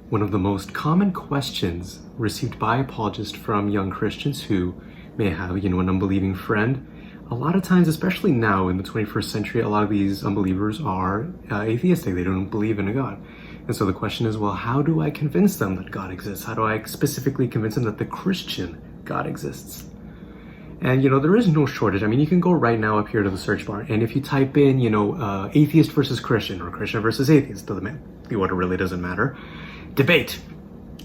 One of the most common questions received by apologists from young Christians who may have, an unbelieving friend, a lot of times, especially now in the 21st century, a lot of these unbelievers are atheistic. They don't believe in a God. And so the question is, well, how do I convince them that God exists? How do I specifically convince them that the Christian God exists? And, there is no shortage. I mean, you can go right now up here to the search bar, and if you type in, atheist versus Christian or Christian versus atheist, the order really doesn't matter. Debate.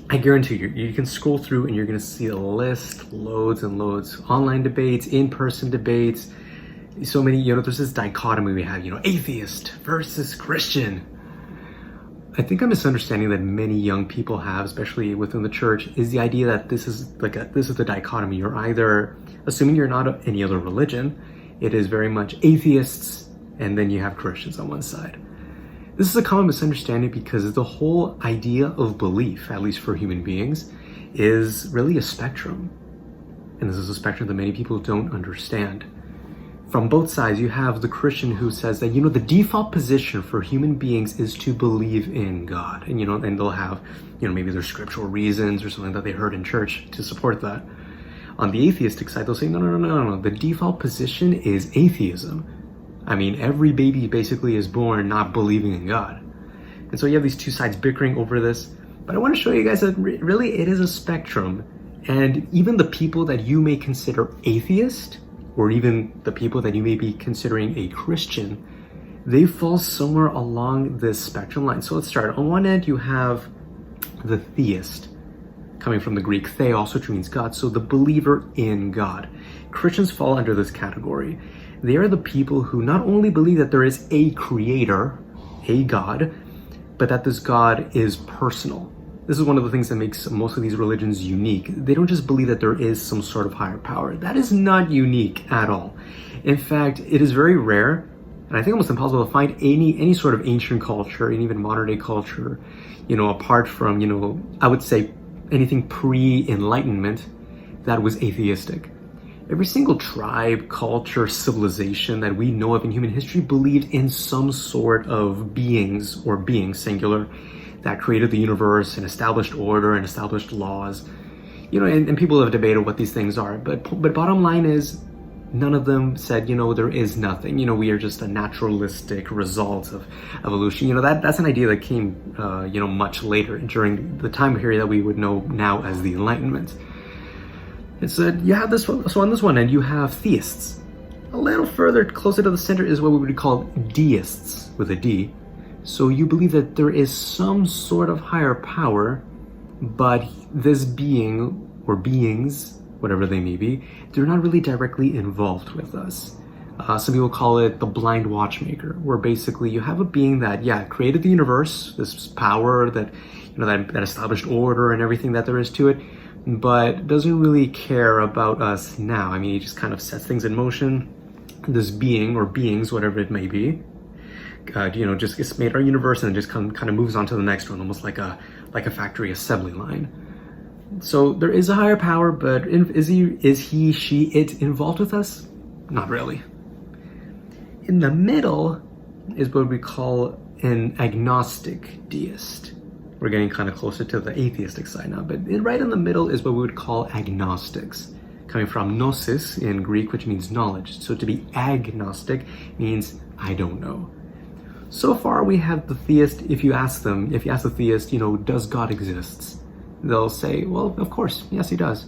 I guarantee you can scroll through and you're going to see a list, loads and loads, online debates, in-person debates. So many, there's this dichotomy we have, atheist versus Christian. I think a misunderstanding that many young people have, especially within the church, is the idea that this is the dichotomy. You're either, assuming you're not any other religion, it is very much atheists, and then you have Christians on one side. This is a common misunderstanding because the whole idea of belief, at least for human beings, is really a spectrum. And this is a spectrum that many people don't understand. From both sides, you have the Christian who says that, the default position for human beings is to believe in God. And, and they'll have, maybe there's scriptural reasons or something that they heard in church to support that. On the atheistic side, they'll say, no. The default position is atheism. I mean, every baby basically is born not believing in God. And so you have these two sides bickering over this. But I want to show you guys that really it is a spectrum. And even the people that you may consider atheist, or even the people that you may be considering a Christian, they fall somewhere along this spectrum line. So let's start. On one end, you have the theist, coming from the Greek theos, which means God, so the believer in God. Christians fall under this category. They are the people who not only believe that there is a creator, a God, but that this God is personal. This is one of the things that makes most of these religions unique. They don't just believe that there is some sort of higher power. That is not unique at all. In fact, it is very rare, and I think almost impossible to find any sort of ancient culture, and even modern day culture, apart from, I would say anything pre-Enlightenment, that was atheistic. Every single tribe, culture, civilization that we know of in human history believed in some sort of beings, or beings, singular, that created the universe and established order and established laws. And people have debated what these things are. But bottom line is, none of them said, there is nothing. We are just a naturalistic result of evolution. That's an idea that came, much later during the time period that we would know now as the Enlightenment. It's you have this one, so on this one end you have theists. A little further closer to the center is what we would call deists with a D. So you believe that there is some sort of higher power, but this being or beings, whatever they may be, they're not really directly involved with us. Some people call it the blind watchmaker, where basically you have a being that, created the universe, this power that, that established order and everything that there is to it, but doesn't really care about us now. I mean, he just kind of sets things in motion. This being or beings, whatever it may be, just gets made our universe and just kind of moves on to the next one, almost like a factory assembly line. So there is a higher power, but is he, she, it involved with us? Not really. In the middle is what we call an agnostic deist. We're getting kind of closer to the atheistic side now, but right in the middle is what we would call agnostics, coming from gnosis in Greek, which means knowledge. So to be agnostic means I don't know. So far we have the theist. If you ask the theist, does God exist? They'll say, well, of course, yes, he does.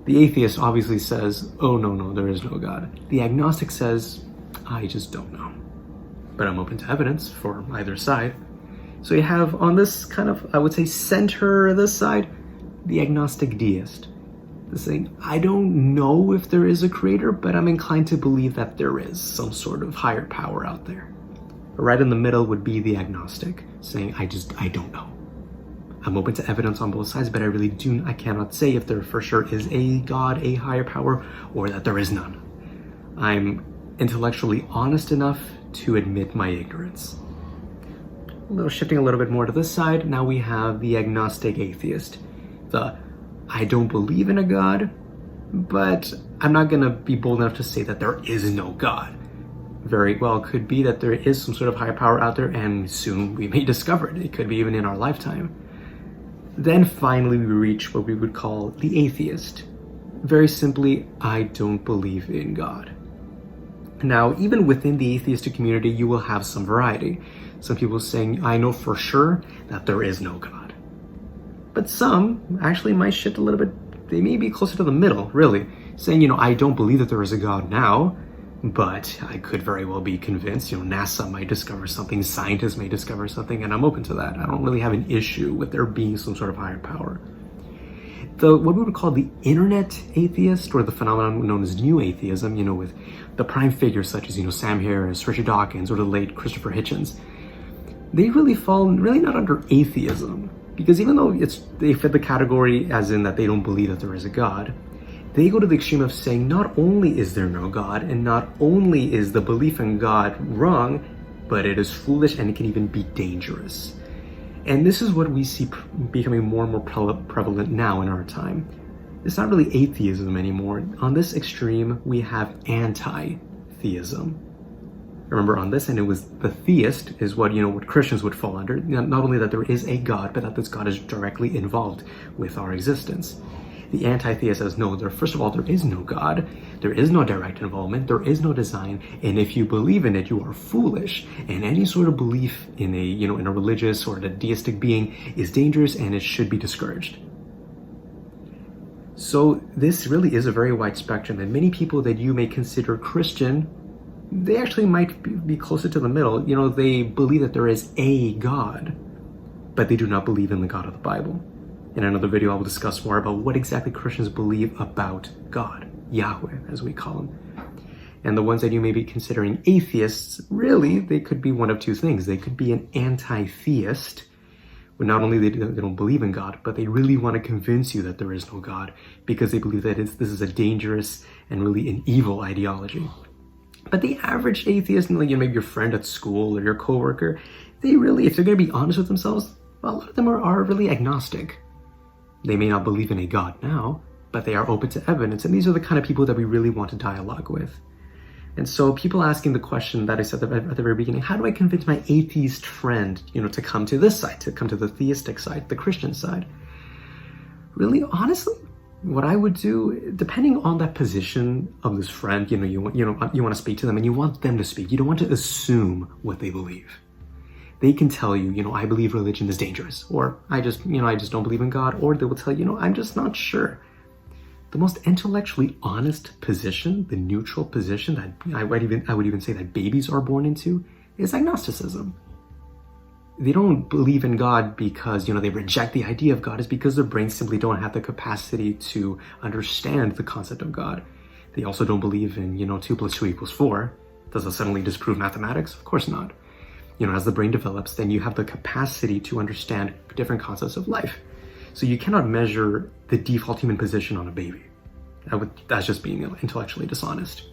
The atheist obviously says, oh, no, there is no God. The agnostic says, I just don't know. But I'm open to evidence for either side. So you have on this kind of, I would say, center this side, the agnostic deist. The saying, I don't know if there is a creator, but I'm inclined to believe that there is some sort of higher power out there. Right in the middle would be the agnostic, saying, I don't know. I'm open to evidence on both sides, but I cannot say if there for sure is a God, a higher power, or that there is none. I'm intellectually honest enough to admit my ignorance. Shifting a little bit more to this side, now we have the agnostic atheist. I don't believe in a God, but I'm not going to be bold enough to say that there is no God. Very well could be that there is some sort of higher power out there, and soon we may discover it. It could be even in our lifetime. Then finally we reach what we would call the atheist. Very simply, I don't believe in God. Now, even within the atheistic community, you will have some variety. Some people saying, I know for sure that there is no God. But some actually might shift a little bit. They may be closer to the middle, really, saying, I don't believe that there is a God now, but I could very well be convinced. NASA might discover something, scientists may discover something, and I'm open to that. I don't really have an issue with there being some sort of higher power. What we would call the internet atheist, or the phenomenon known as new atheism, with the prime figures such as, Sam Harris, Richard Dawkins, or the late Christopher Hitchens, they really fall not under atheism, because even though they fit the category as in that they don't believe that there is a God, they go to the extreme of saying not only is there no God, and not only is the belief in God wrong, but it is foolish and it can even be dangerous. And this is what we see becoming more and more prevalent now in our time. It's not really atheism anymore. On this extreme, we have anti-theism. Remember, on this end, it was the theist is what Christians would fall under. Not only that there is a God, but that this God is directly involved with our existence. The anti-theist says, no, first of all, there is no God, there is no direct involvement, there is no design, and if you believe in it, you are foolish. And any sort of belief in a religious or a deistic being is dangerous and it should be discouraged. So this really is a very wide spectrum, and many people that you may consider Christian, they actually might be closer to the middle. They believe that there is a God, but they do not believe in the God of the Bible. In another video, I will discuss more about what exactly Christians believe about God, Yahweh, as we call him. And the ones that you may be considering atheists, really, they could be one of two things. They could be an anti-theist, where not only they don't believe in God, but they really want to convince you that there is no God, because they believe that this is a dangerous and really an evil ideology. But the average atheist, maybe your friend at school or your coworker, they really, if they're going to be honest with themselves, a lot of them are really agnostic. They may not believe in a God now, but they are open to evidence. And these are the kind of people that we really want to dialogue with. And so people asking the question that I said at the very beginning, how do I convince my atheist friend, to come to this side, to come to the theistic side, the Christian side? Really, honestly, what I would do, depending on that position of this friend, you want to speak to them and you want them to speak. You don't want to assume what they believe. They can tell you, I believe religion is dangerous, or I just don't believe in God, or they will tell you, I'm just not sure. The most intellectually honest position, the neutral position that I would even say that babies are born into, is agnosticism. They don't believe in God because, they reject the idea of God. It's because their brains simply don't have the capacity to understand the concept of God. They also don't believe in, 2 + 2 = 4. Does it suddenly disprove mathematics? Of course not. As the brain develops, then you have the capacity to understand different concepts of life. So you cannot measure the default human position on a baby. That's just being intellectually dishonest.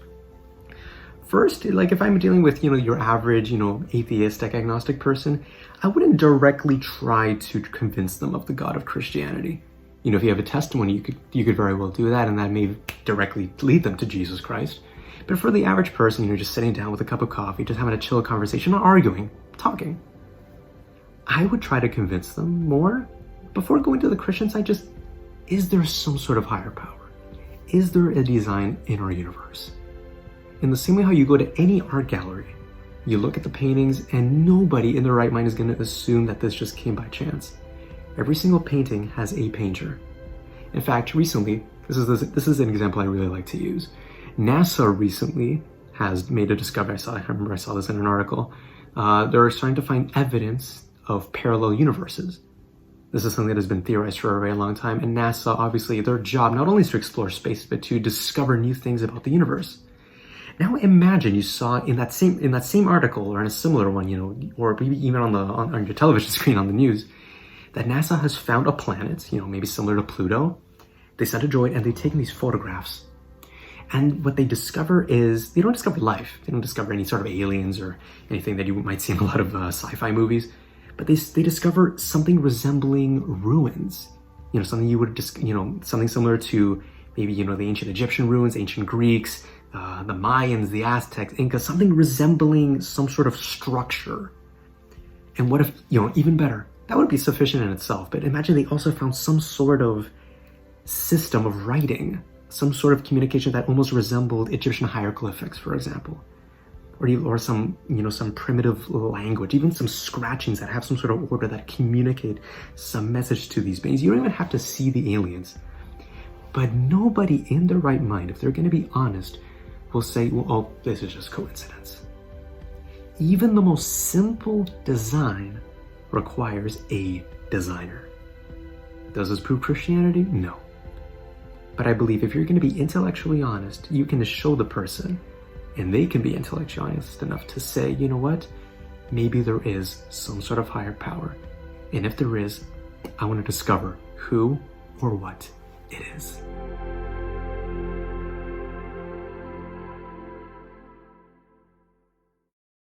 First, if I'm dealing with, your average, atheistic, agnostic person, I wouldn't directly try to convince them of the God of Christianity. If you have a testimony, you could very well do that, and that may directly lead them to Jesus Christ. But for the average person, just sitting down with a cup of coffee, just having a chill conversation, not arguing, talking, I would try to convince them more. Before going to the Christian side, is there some sort of higher power? Is there a design in our universe? In the same way how you go to any art gallery, you look at the paintings and nobody in their right mind is going to assume that this just came by chance. Every single painting has a painter. In fact, recently, this is an example I really like to use. NASA recently has made a discovery. I remember I saw this in an article. They're starting to find evidence of parallel universes. This is something that has been theorized for a very long time, and NASA, obviously, their job not only is to explore space, but to discover new things about the universe. Now imagine you saw in that same article, or in a similar one, or maybe even on your television screen on the news, that NASA has found a planet, maybe similar to Pluto. They sent a droid and they've taken these photographs. And what they discover is, they don't discover life. They don't discover any sort of aliens or anything that you might see in a lot of sci-fi movies. But they discover something resembling ruins. Something you would something similar to maybe, the ancient Egyptian ruins, ancient Greeks, the Mayans, the Aztecs, Incas, something resembling some sort of structure. And what if, even better, that would be sufficient in itself. But imagine they also found some sort of system of writing, some sort of communication that almost resembled Egyptian hieroglyphics, for example, or some some primitive language, even some scratchings that have some sort of order that communicate some message to these beings. You don't even have to see the aliens. But nobody in their right mind, if they're going to be honest, will say, well, oh, this is just coincidence. Even the most simple design requires a designer. Does this prove Christianity? No. But I believe if you're going to be intellectually honest, you can show the person, and they can be intellectually honest enough to say, you know what, maybe there is some sort of higher power. And if there is, I want to discover who or what it is.